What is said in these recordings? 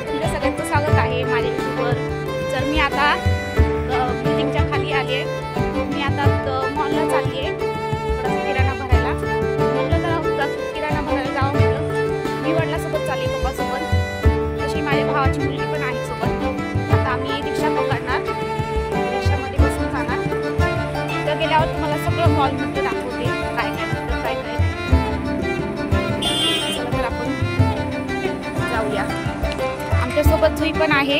तुमच्या सगळ्यांचं स्वागत आहे माझ्या यूट्यूबवर. तर मी आता बिल्डिंगच्या खाली आली आहे. मी आता मॉलला चालली आहे थोडासा किराणा भरायला. म्हटलं तर किराणा भरायला जावं म्हटलं. मी वडिलांसोबत चालली, पप्पासोबत. तशी माझ्या भावाची मुलगी पण आहे सोबत. आता आम्ही रिक्षा पकडणार, रिक्षामध्ये बसून जाणार. तिथं गेल्यावर तुम्हाला सगळं मॉलमध्ये दाखवते काय काय तिथं काय काय. तर आपण जाऊया. आमच्यासोबत जुई पण आहे.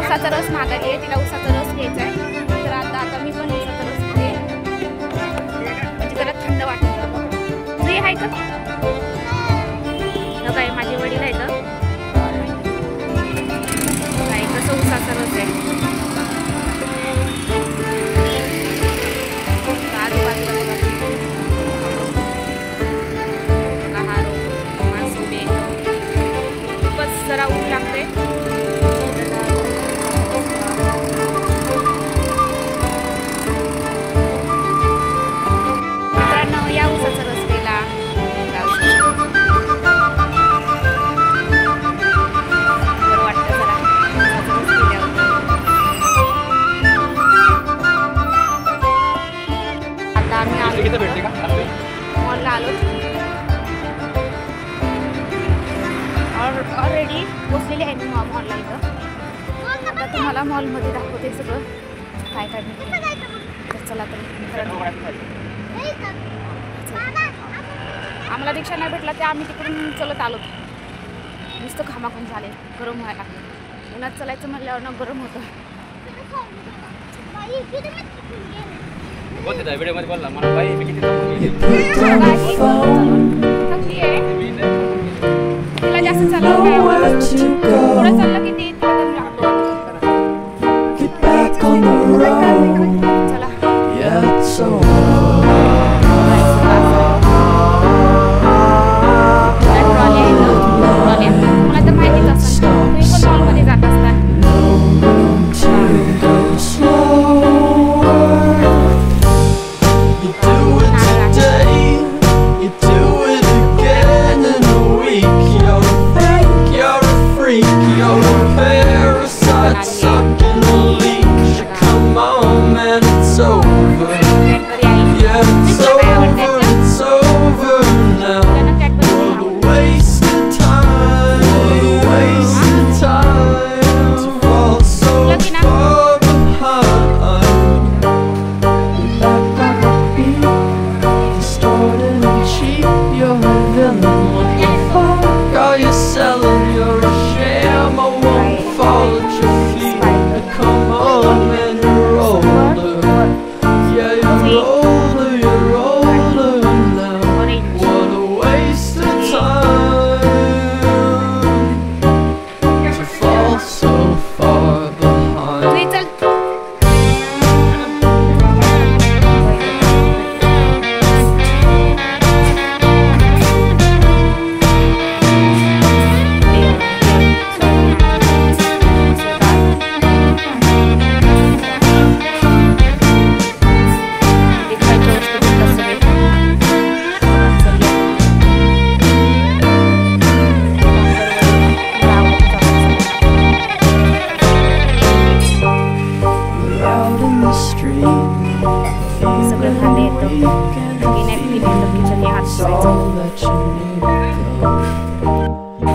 उसाचा रस मागायला आहे, तिला उसाचा रस घ्यायचा आहे. तर आता मी पण उसाचा रस घेते, म्हणजे त्याला थंड वाटेल. जुई आहे का? काय माझे वडील आहे का? काय कसं उसाचा रस आहे. आजूबाजूला खूपच जरा ऊन लागते. मॉलला आलो, ऑलरेडी पोचलेली आहे मी मॉलला. इथं आता तुम्हाला मॉलमध्ये दाखवते सगळं काय काय भेटते. तर चला तर आम्हाला रिक्षा नाही भेटला ते आम्ही तिकडून चलत आलो. नुसतं घामाघूम झाले, गरम व्हायला लागलं. उन्हात चलायचं म्हणल्यावर ना गरम होतं. व्हिडिओ मध्ये बोलला मला बाई मी किती तुला जास्त चाललं थोडं चाललं की ते मला तर माहितीच असतं तुम्ही पण मॉलमध्ये जात असता.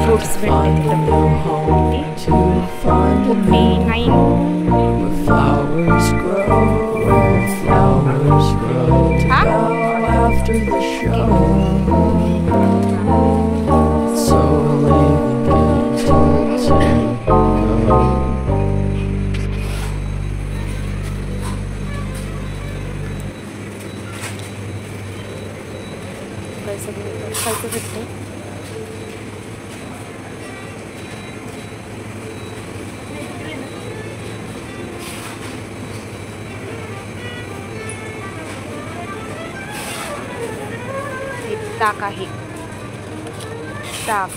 फ्रूट्स भेटते पुट्टी नाही. काय सगळं खायचं भेटते. हे ताक आहे, ताक.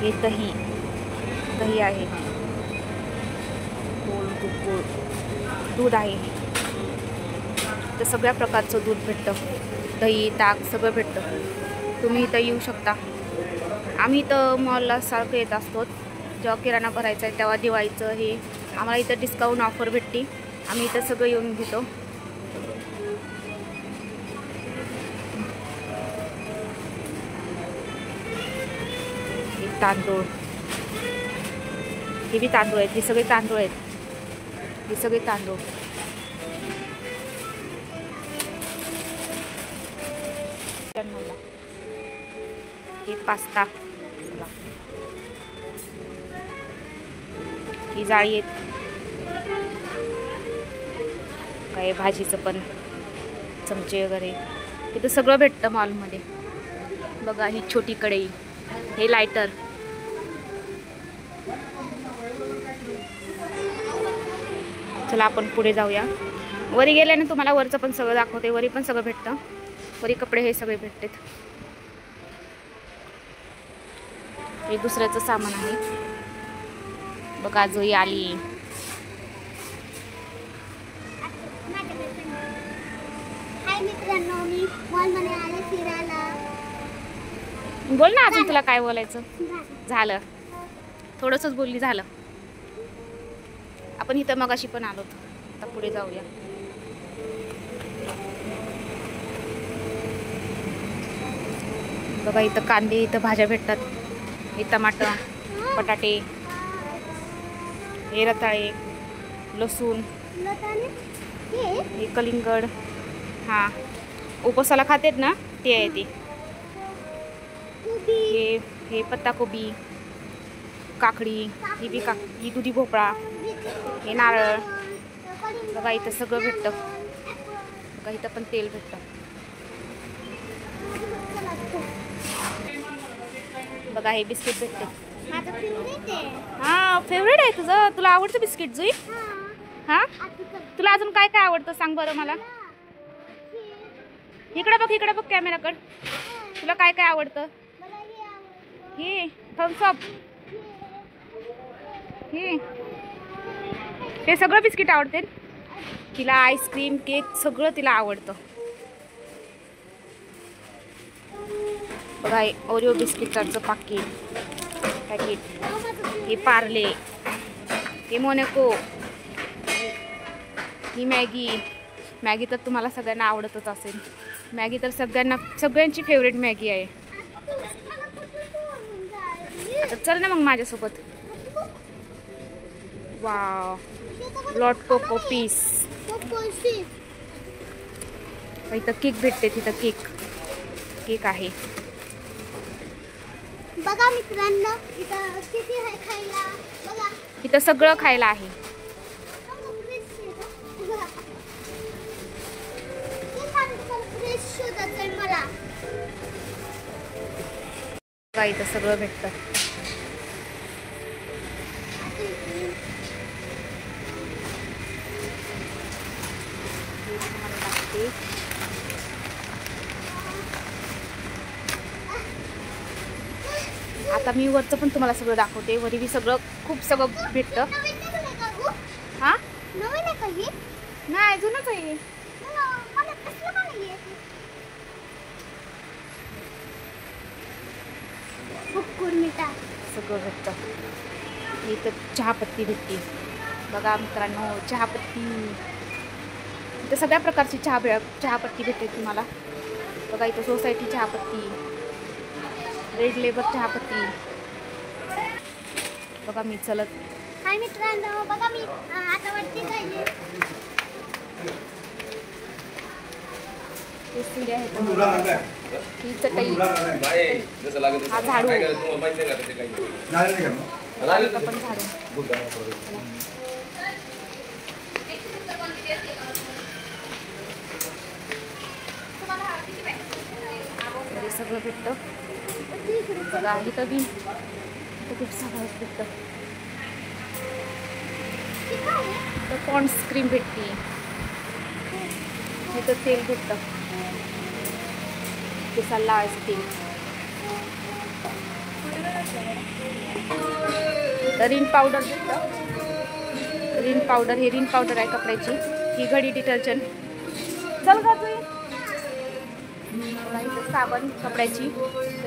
हे दही, दही आहे. गोड दूध आहे. तर सगळ्या प्रकारचं दूध भेटतं, दही ताक सगळं भेटतं. तुम्ही इथं येऊ शकता. आम्ही इथं मॉलला सारखं येत असतो. जेव्हा किराणा भरायचा आहे तेव्हा दिवाळीचं हे आम्हाला इथं डिस्काउंट ऑफर भेटते. आम्ही इथं सगळं येऊन घेतो. तांदूळ, हे बी तांदूळ आहेत. हे सगळे तांदूळ आहेत. हे सगळे तांदूळ. हे पास्ता, ही जाळी आहेत. काय भाजीचं पण चमचे वगैरे इथं सगळं भेटतं मॉलमध्ये. बघा ही छोटी कढई, हे लायटर. चला आपण पुढे जाऊया. वरी गेल्याने तुम्हाला वरचं पण सगळं दाखवते. वरी पण सगळं भेटतं. वरी कपडे हे सगळे भेटतात. हे दुसऱ्याचं सामान आहे. बघा जोई आली. हाय मित्रांनो, मी मॉलमध्ये आले फिरायला. बोल ना, अजून तुला काय बोलायचं? झालं, थोडंसंच बोलली, झालं. आपण इथं मगाशी पण आलो होतो. आता पुढे जाऊया. बघा इथं कांदे, इथं भाज्या भेटतात. हे टमाटर, बटाटे, हे रताळे, लसूण, हे कलिंगड. हां, उपवासाला खातेत ना ते आहे ते. हे पत्ताकोबी, काकडी, ही दुधी भोपळा, हे नारळ. बघा इथं सगळं भेटतं. बघा इथं पण तेल भेटतं. बघा हे बिस्किट भेटते. हां, फेवरेट आहे तुझं. तुला आवडतं बिस्किट जुई? हां, तुला अजून काय काय आवडतं सांग बरं मला. इकडे बघ, इकडे बघ कॅमेराकडे. तुला काय काय आवडतं? हे थम्सअप, हे सगळं बिस्किट आवडते तिला. आईस्क्रीम, केक सगळं तिला आवडतं. बघा ओरिओ बिस्किटचं पॅकेट. हे पार्ले, हे मोनॅको, ही मॅगी तर तुम्हाला सगळ्यांना आवडतच असेल. मॅगी तर सगळ्यांची फेवरेट मॅगी आहे. आता चल ना मग माझ्यासोबत. Wow, lot coco piece. इथं केक भेटते. तिथं केक आहे. बघा मित्रांनो, इथं किती आहे खायला. बघा इथं सगळं खायला आहे. बघा इथं सगळं भेटतं. आता मी वरचं पण तुम्हाला सगळं दाखवते. वरी बी खूप सगळं भेटतं. हा, नाही जुनच आहे. सगळं भेटतं. इथं चहापत्ती भेटते. बघा मित्रांनो, चहापत्ती. इथं सगळ्या प्रकारची चहापत्ती भेटते तुम्हाला. बघा इथं सोसायटी चहापत्ती, रेड लेबर चहापत्ती. बघा मी चलत. हाय मित्रांनो, बघा मी आता वरती जाईल. हे सीड्या आहेत. ही चटई, हा झाडू, पण झाडू. सगळं भेटतं. बघा इथं बी खूप सगळं भेटतं. इथं पॉन्ड्स क्रीम भेटते. इथं तेल भेटतं, केसाला लावायचं तेल. रिन पावडर भेटतं. रिन पावडर, हे रिन पावडर आहे कपड्याची. ही घडी डिटर्जंट. चल का तू. साबण कपड्याची,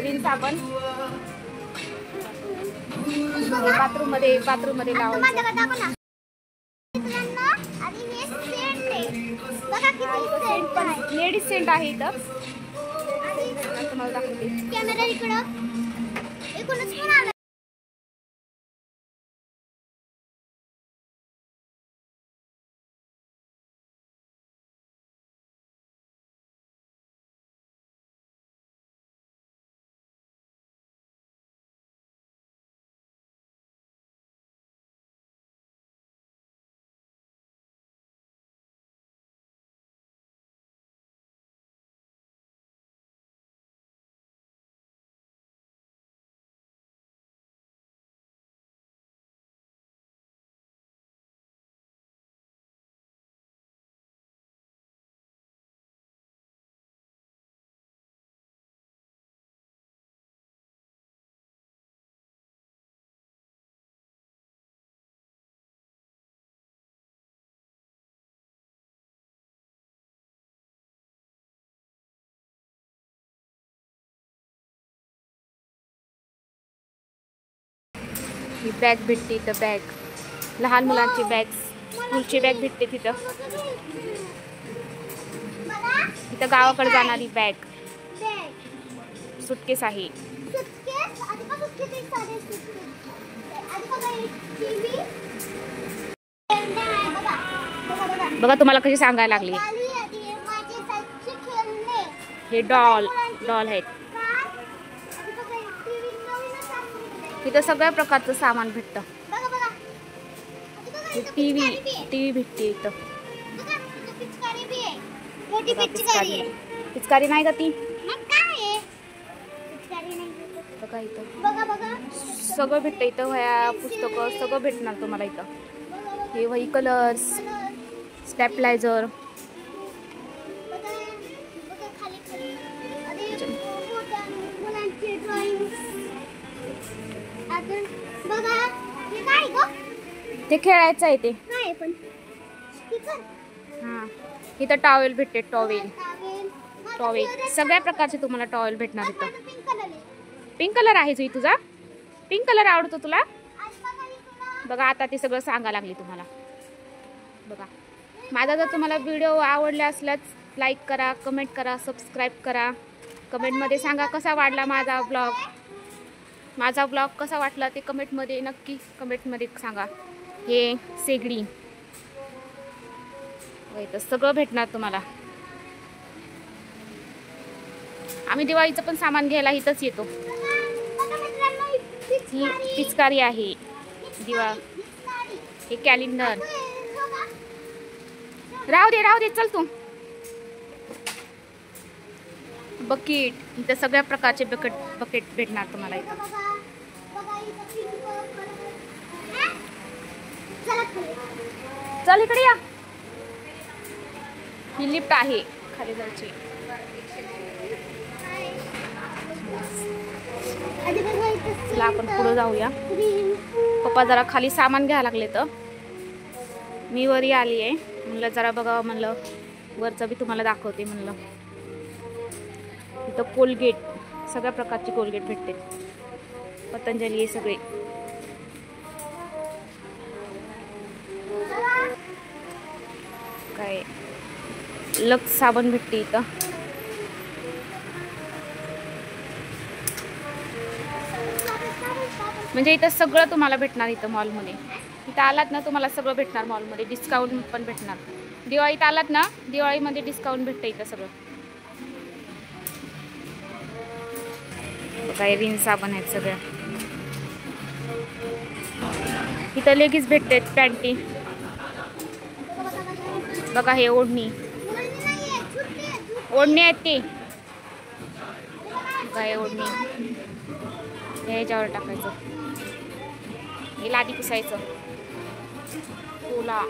रिन साबण. बाथरूम मध्ये लावायचं. लेडीज सेंट आहे इथं. तुम्हाला दाखवते. कॅमेरा इकडं. एकूणच पण आलं. ही बॅग भेटते इथं. बॅग, लहान मुलांची बॅग, स्कूलची बॅग भेटते तिथं. इथं गावाकडे जाणारी बॅग, सुटकेस आहे. बघा तुम्हाला कशी सांगायला लागली. हे डॉल आहेत. इथं सगळ्या प्रकारचं सामान भेटतं. टीव्ही भेटते इथं. पिचकारी नाही का ती. बघा इथं सगळं भेटतं. इथं वह्या, पुस्तकं सगळं भेटणार तुम्हाला इथं. हे वही कलर्स, स्टॅपलायझर. ते खेळायचं आहे ते. हां इथं टॉवेल भेटते. टॉवेल सगळ्या प्रकारचे तुम्हाला टॉवेल भेटणार इथं. पिंक कलर आहे जुई तुझा. पिंक कलर आवडतो तुला. बघा आता ते सगळं सांगा लागली तुम्हाला. बघा माझा जर तुम्हाला व्हिडिओ आवडला असल्यास लाईक करा, कमेंट करा, सबस्क्राईब करा. कमेंटमध्ये सांगा कसा वाटला माझा ब्लॉग कसा वाटला ते कमेंटमध्ये नक्की कमेंटमध्ये सांगा. हे शेगडी इथं सगळं भेटणार तुम्हाला. आम्ही दिवाळीचं पण सामान घ्यायला इथंच येतो. ही पिचकारी आहे. हे कॅलेंडर. राहू दे चल तू. बकेट, इथं सगळ्या प्रकारचे बकेट भेटणार तुम्हाला इथं. चल इकडे या. ही लिफ्ट आहे खाली जायची. चला आपण पुढे जाऊया. पप्पा जरा खाली सामान घ्यायला लागले तर मी वरी आली आहे. म्हणलं जरा बघावं, म्हणलं वरचं बी तुम्हाला दाखवते. म्हणलं इथं कोलगेट, सगळ्या प्रकारची कोलगेट भेटते. पतंजली हे सगळे. काय लक्स साबण भेटते इथं. म्हणजे इथं सगळं तुम्हाला भेटणार. इथं मॉलमध्ये इथं आलात ना तुम्हाला सगळं भेटणार. मॉलमध्ये डिस्काउंट पण भेटणार. दिवाळीत आलात ना, दिवाळीमध्ये डिस्काउंट भेटतं इथं सगळं. काय रिन साबण आहेत सगळ्या. इथं लेगीज भेटतात, पॅन्टी. बघा हे ओढणी आहेत ती. काय ओढणी हे ह्याच्यावर टाकायचं, हे लादी पुसायचं ओला.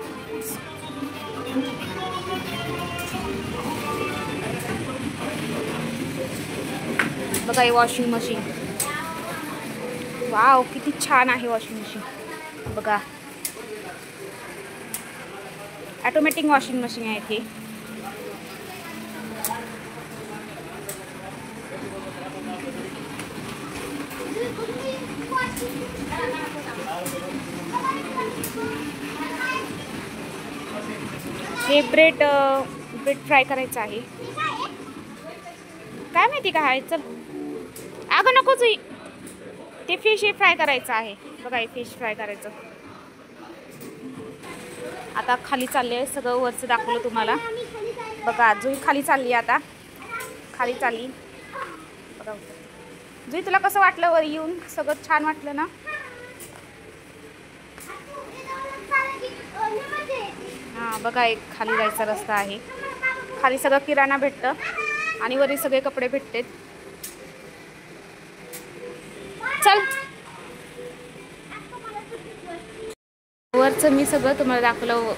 बघा हे वॉशिंग मशीन, वाव किती छान आहे वॉशिंग मशीन. बघा ऑटोमॅटिक वॉशिंग मशीन आहे ती. हे ब्रेड फ्राय करायचं आहे. काय माहिती काय आहे, चल अगं नकोच, ते फिश हे फ्राय करायचं आहे. बघा हे फिश फ्राय करायचं. आता खाली चालले आहे, सगळं वरचं दाखवलं तुम्हाला. बघा जुई खाली चालली, आता खाली चालली. बघा जुई तुला कसं वाटलं वर येऊन? सगळं छान वाटलं ना? हां बघा एक खाली जायचा रस्ता आहे. खाली सगळं किराणा भेटतं आणि वरी सगळे कपडे भेटतात. चल वरचं मी सगळं तुम्हाला दाखवलं.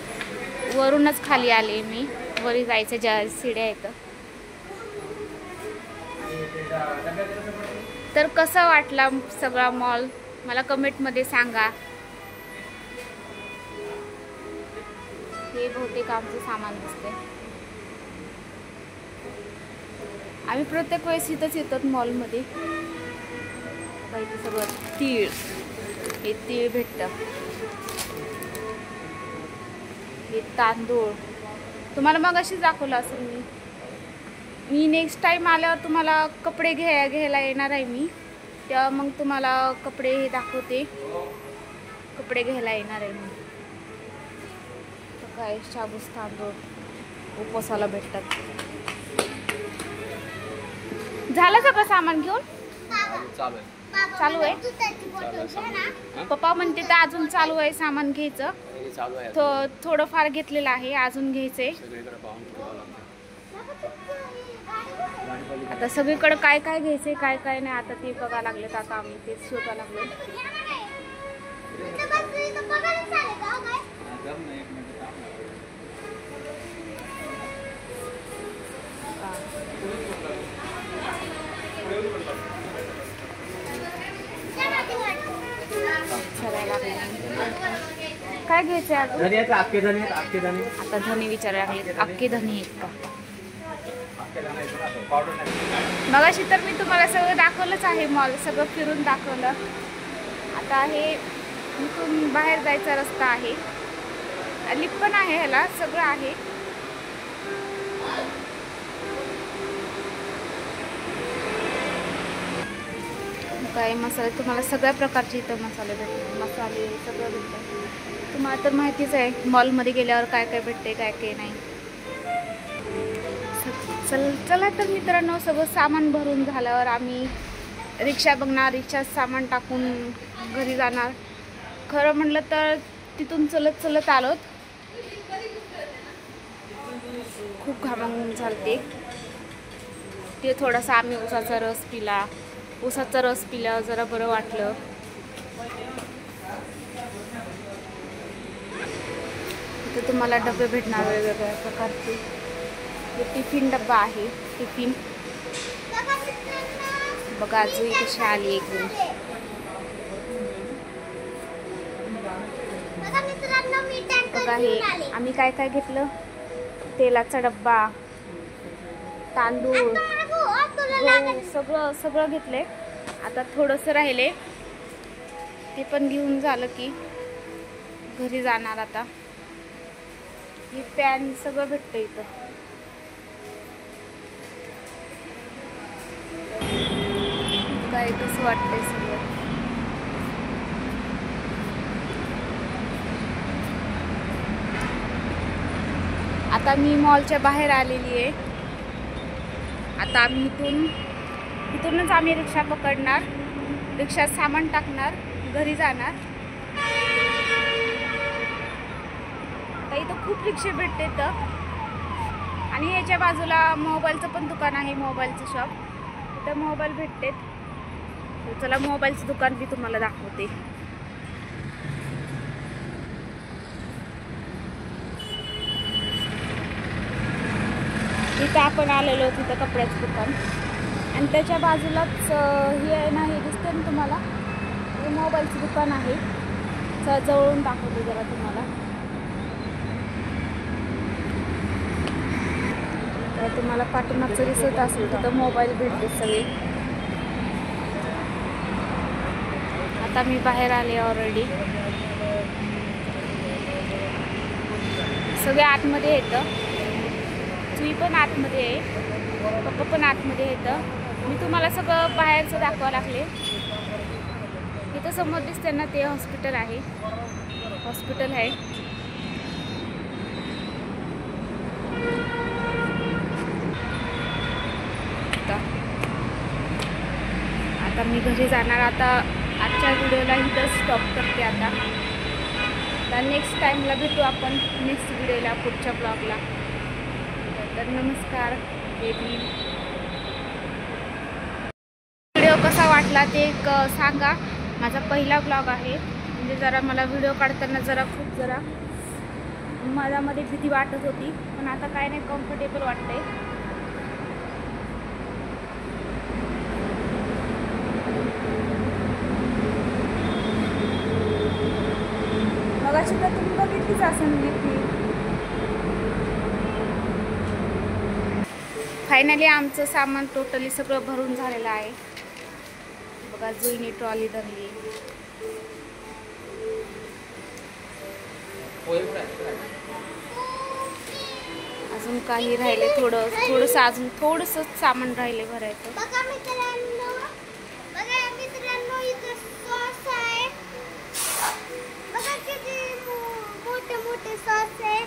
वरूनच खाली आले मी, वरी जायचं ज्या शिड्या आहेत. तर कसा वाटला सगळा मॉल मला कमेंटमध्ये सांगा. हे बहुतेक आमचं सामान दिसते. आम्ही प्रत्येक वेळेस इथंच येतात मॉलमध्ये. इथं सगळं तीळ, हे तीळ भेटतं. हे तांदूळ तुम्हाला मग अशीच दाखवलं असेल मी नेक्स्ट टाईम आल्यावर तुम्हाला कपडे घ्यायला येणार आहे मी, तेव्हा मग तुम्हाला कपडे हे दाखवते. कपडे घ्यायला येणार आहे मी. काय शाबूस तांदूळ उपवासाला भेटतात. झालं सगळं सामान घेऊन? चालू आहे. पप्पा म्हणते तर अजून चालू आहे सामान घ्यायचं. थोडंफार घेतलेलं आहे, अजून घ्यायचंय. आता सगळीकडे काय काय घ्यायचंय काय काय नाही आता ते बघायला लागलेत. आता आम्ही तेच शोधा लागलो. काय घ्यायचंय आता? धने विचारायला लागले. अख्खे धने आहेत का? मगाशी तर मी तुम्हाला सगळं दाखवलंच आहे, मॉल सगळं फिरून दाखवलं. आता हे इथून बाहेर जायचा रस्ता आहे. लिफ्ट पण आहे, ह्याला सगळं आहे. काय मसाले तुम्हाला सगळ्या प्रकारचे इथं मसाले भेटतात. मसाले सगळं भेटतं. तुम्हाला तर माहितीच आहे मॉलमध्ये गेल्यावर काय काय भेटते काय काय नाही. चला तर मित्रांनो, सगळं सामान भरून झाल्यावर आम्ही रिक्षा बघणार. रिक्षात सामान टाकून घरी जाणार. खरं म्हटलं तर तिथून चलत चलत आलोत. खूप घामाघूम झालते. ते थोडासा आम्ही उसाचा रस पिला. उसाचा रस पिल्यावर जरा बरं वाटलं. इथे तुम्हाला डबे भेटणार वेगवेगळ्या प्रकारचे. हे टिफिन डब्बा आहे. टिफिन बघा आजही कशी आली एकदम. बघा हे आम्ही काय काय घेतलं. तेलाचा डब्बा, तांदूळ, गहू सगळं घेतलंय. आता थोडंसं राहिले, ते पण घेऊन झालं की घरी जाणार. आता ही पॅन सगळं भेटतं इथं. काय कसं वाटतंय सगळं. आता मी मॉलच्या बाहेर आलेली आहे. आता आम्ही इथूनच आम्ही रिक्षा पकडणार. रिक्षात सामान टाकणार, घरी जाणार. तर इथं खूप रिक्षे भेटते तर. आणि याच्या बाजूला मोबाईलचं पण दुकान आहे, मोबाईलचं शॉप. इथं मोबाईल भेटतेत. तर चला मोबाईलचं दुकान बी तुम्हाला दाखवते. इथं आपण आलेलो तिथं कपड्याचं दुकान आणि त्याच्या बाजूलाच हे आहे ना, हे दिसते ना तुम्हाला, हे मोबाईलचं दुकान आहे. जवळून दाखवते जरा तुम्हाला. तर तुम्हाला पाठीमागचं दिसत असेल तिथं मोबाईल भेटते सगळे. आता मी बाहेर आले ऑलरेडी. सगळे आतमध्ये येतं. जुई पण आतमध्ये आहे, पप्पा पण आतमध्ये येतं. मी तुम्हाला सगळं बाहेरचं दाखवायला लागले. इथं समोर दिसते ना, ते हॉस्पिटल आहे. हॉस्पिटल आहे. आता मी घरी जाणार. आता आजच्या व्हिडिओला इथंच स्टॉप करते. आता नेक्स्ट टाईमला भेटू आपण नेक्स्ट व्हिडिओला, पुढच्या ब्लॉगला. तर नमस्कार. व्हिडिओ कसा वाटला ते एक सांगा. माझा पहिला ब्लॉग आहे, म्हणजे जरा मला व्हिडिओ काढताना खूप माझ्यामध्ये भीती वाटत होती, पण आता काय नाही, कम्फर्टेबल वाटतंय. मगाशी तर तुम्ही बघितलीच असेल मी. फायनली आमचं सामान टोटली सगळं भरून झालेलं आहे. बघा, जुईने ट्रॉली धरली. अजून काही राहिले, थोडंसं अजून थोडंसं सामान राहिले भरायचं. बघा मित्रांनो, इथं सॉस आहे. बघा किती मोठे सॉस आहे.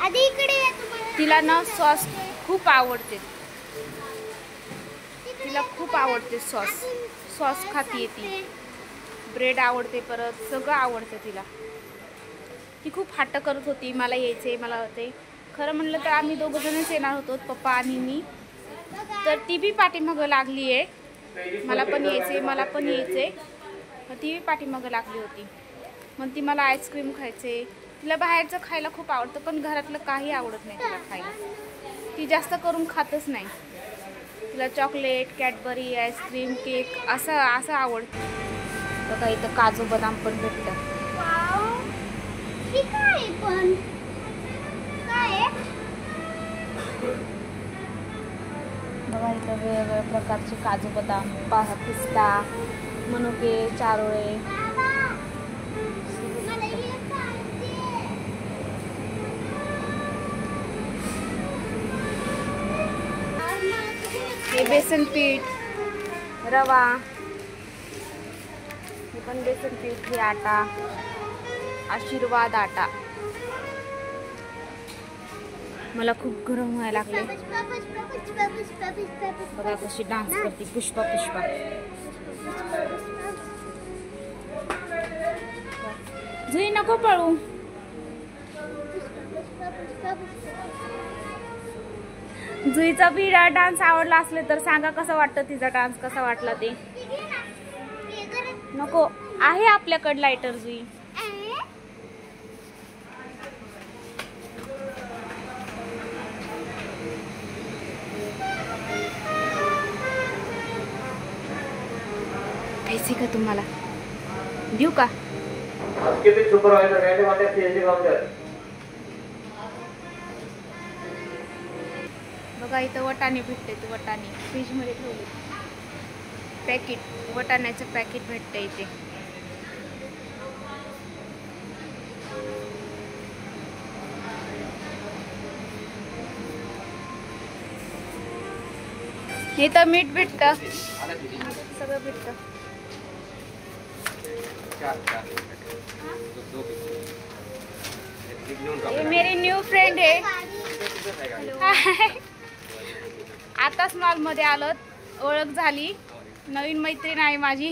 आधी इकडे तुम्हाला तिला ना सॉस खूप आवडते. तिला खूप आवडते सॉस खाती ती. ब्रेड आवडते, परत सगळं आवडतं तिला. ती खूप हट्ट करत होती, मला यायचे मला होते. खरं म्हणलं तर आम्ही दोघं जणच येणार होतो, पप्पा आणि मी. तर ती बी पाठीमागं लागली आहे. मला पण यायचे. मग ती बी पाठीमागं लागली होती. मग ती मला आईस्क्रीम खायचे. तिला बाहेरचं खायला खूप आवडतं, पण घरातलं काही आवडत नाही तिला खायला. ती जास्त करून खातच नाही. तिला चॉकलेट, कॅडबरी, आईस्क्रीम, केक असं आवडतं. बघा, इथं काजू बदाम पण भेटतं. बघा, इथं वेगवेगळ्या प्रकारचे काजू बदाम, पिस्ता, मनुके, चारोळे. हे बेसन पीठ, रवा, हे पण बेसन पीठ, हे आटा, आशीर्वाद आटा. मला खूप गरम व्हायला लागले. बघा कशी डान्स करते पुष्पा. जुई नको पळू. जुईचा बी डान्स आवडला असले तर सांगा, कसा वाटतं तिचा डान्स, कसा वाटला ते. नको, आहे आपल्याकडे लायटर जुई. पैसे का तुम्हाला देऊ का? बघा, इथं वटाणे भेटते. वटाणे फ्रीजमध्ये ठेवले. पॅकेट, वटाण्याचं पॅकेट भेटतं इथे. इथं मीठ भेटतं, सगळं भेटतं. ये मेरी न्यू फ्रेंड है. आताच मॉल मध्ये आलो, ओळख झाली, नवीन मैत्रीण आहे माझी.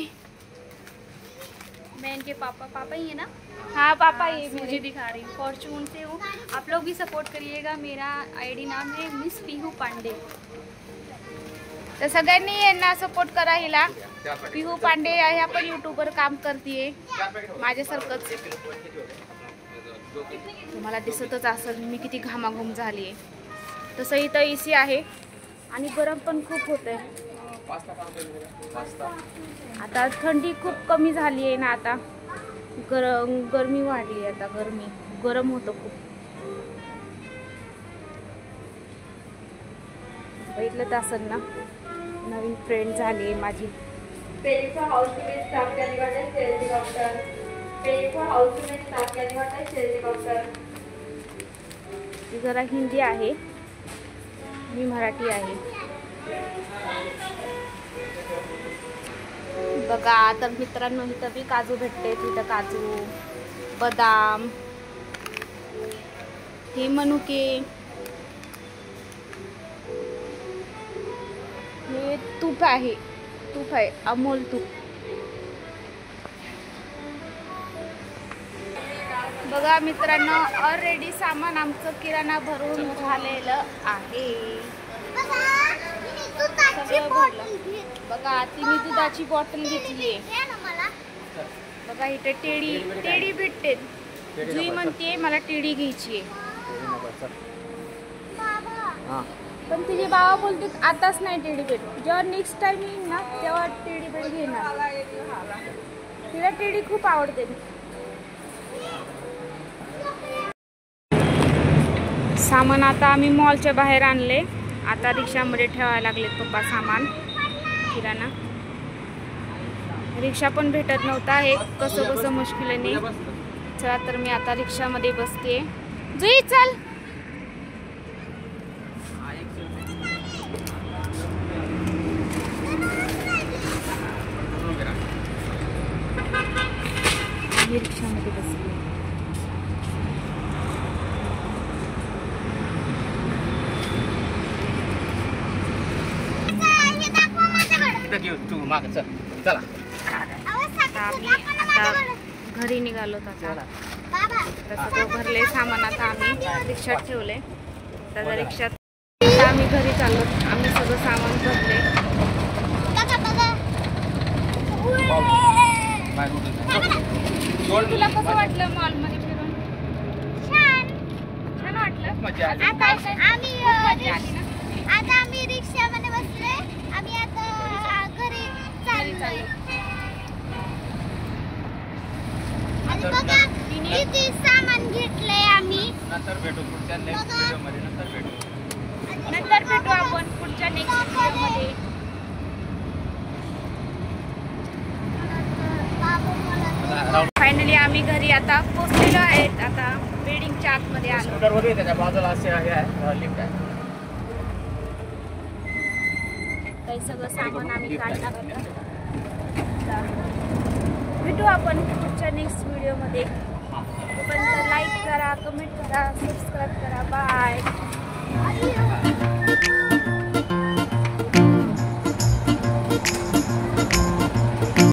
मैं इनके पापा ही है ना? हाँ, पापा ये मुझे दिखा रही हूँ, फॉर्चून से हूँ. आप लोग भी सपोर्ट करिएगा. मेरा आईडी नाम है मिस पीहू पांडे. तर सगळ्यांनी यांना सपोर्ट करा. हिला पिहू पांडे ह्या पण युट्यूबवर काम करते माझ्यासारखंच. तुम्हाला दिसतच असेल मी किती घामाघूम झाली आहे. तसं इथं एसी आहे आणि गरम पण खूप होत आहे. आता थंडी खूप कमी झाली आहे ना. आता गरमी वाढली. आता गरम होतं खूप. बघितलं असेल ना नवीन फ्रेंड झाली आहे माझी. ती जरा हिंदी आहे मी मराठी आहे. बघा तर मित्रांनो इथं बी काजू भेटते. तिथं काजू बदाम हे मनुके हे तूप आहे अमोल तूप. बघा मित्रांनो ऑलरेडी सामान आमचं किराणा भरून झालेलं आहे. सगळं भरलं. बघा तिने दुधाची बॉटल घेतली आहे. बघा इथे टेडी भेटते. जुई म्हणते मला टेडी घ्यायची आहे. पण तिचे बाबा बोलते आताच नाही टेडी बेट. जेव्हा नेक्स्ट टाइम येईल ना तेव्हा टेडी बेट घेणार. तिला टेडी खूप आवडते. सामान आता आम्ही मॉलच्या बाहेर आणले. आता रिक्षामध्ये ठेवायला लागलेत पप्पा सामान किराणा. रिक्षा पण भेटत नव्हता. हे कसं मुश्किलीने. चला तर मी आता रिक्षामध्ये बसते. जुई चल. रिक्षामध्ये बसली. चला आता घरी निघालो. तसं भरले सामान. आता आम्ही रिक्षात ठेवले. तर रिक्षात आता आम्ही घरी चाललो. आम्ही सगळं सामान भरले. तुला कसं वाटलं मॉल मध्ये फिरून? छान वाटलं. आता आम्ही रिक्षामध्ये बसलोय. आम्ही आता घरी चाललोय. आणि बघा किती सामान घेतलंय आम्ही. नंतर भेटू पुढच्या नेक्स्ट व्हिडिओमध्ये. नंतर भेटू आपण पुढच्या नेक्स्ट व्हिडिओमध्ये. फायनली आम्ही घरी आता पोहोचलेलो आहेत. आता बिल्डिंगच्या आतमध्ये आलो. त्याच्या बाजूला असे आहे लिफ्ट आहे. काही सगळं सामान आम्ही काढणार होतं. भेटू आपण पुढच्या नेक्स्ट व्हिडिओमध्ये. तोपर्यंत लाईक करा, कमेंट करा, सबस्क्राईब करा. बाय.